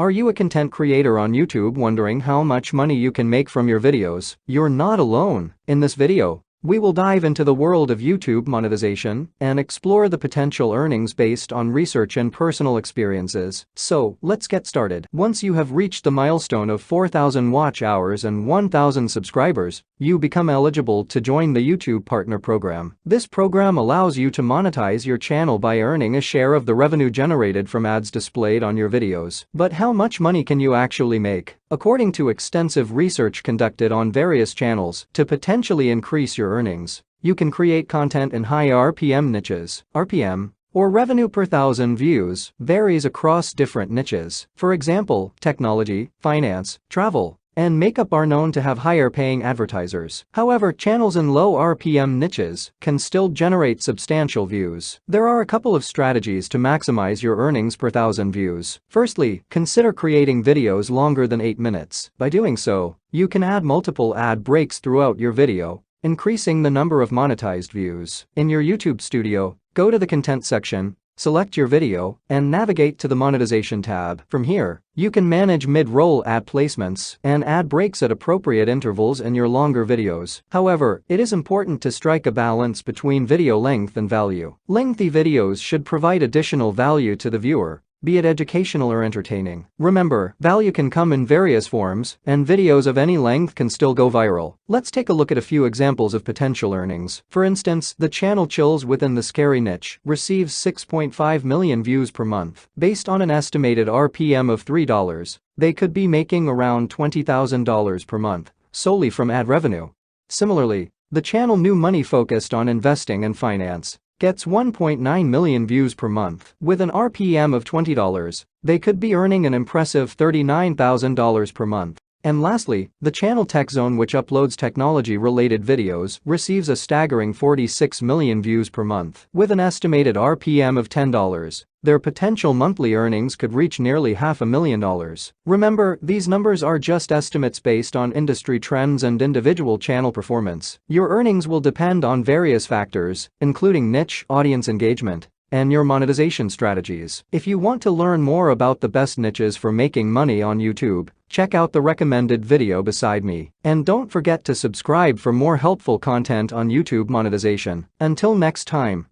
Are you a content creator on YouTube wondering how much money you can make from your videos? You're not alone. In this video, we will dive into the world of YouTube monetization and explore the potential earnings based on research and personal experiences. So, let's get started. Once you have reached the milestone of 4,000 watch hours and 1,000 subscribers, you become eligible to join the YouTube Partner Program. This program allows you to monetize your channel by earning a share of the revenue generated from ads displayed on your videos. But how much money can you actually make? According to extensive research conducted on various channels, to potentially increase your earnings, you can create content in high RPM niches. RPM, or revenue per thousand views, varies across different niches. For example, technology, finance, travel, and makeup are known to have higher paying advertisers. However, channels in low RPM niches can still generate substantial views. There are a couple of strategies to maximize your earnings per thousand views. Firstly, consider creating videos longer than 8 minutes. By doing so, you can add multiple ad breaks throughout your video, increasing the number of monetized views. In your YouTube studio, go to the content section, select your video, and navigate to the monetization tab. From here, you can manage mid-roll ad placements and ad breaks at appropriate intervals in your longer videos. However, it is important to strike a balance between video length and value. Lengthy videos should provide additional value to the viewer, be it educational or entertaining. Remember, value can come in various forms, and videos of any length can still go viral. Let's take a look at a few examples of potential earnings. For instance, the channel Chills within the scary niche receives 6.5 million views per month. Based on an estimated RPM of $3, they could be making around $20,000 per month, solely from ad revenue. Similarly, the channel New Money focused on investing and finance gets 1.9 million views per month. With an RPM of $20, they could be earning an impressive $39,000 per month. And lastly, the channel Tech Zone, which uploads technology-related videos, receives a staggering 46 million views per month. With an estimated RPM of $10, their potential monthly earnings could reach nearly $500,000. Remember, these numbers are just estimates based on industry trends and individual channel performance. Your earnings will depend on various factors, including niche, audience engagement, and your monetization strategies. If you want to learn more about the best niches for making money on YouTube, check out the recommended video beside me. And don't forget to subscribe for more helpful content on YouTube monetization. Until next time.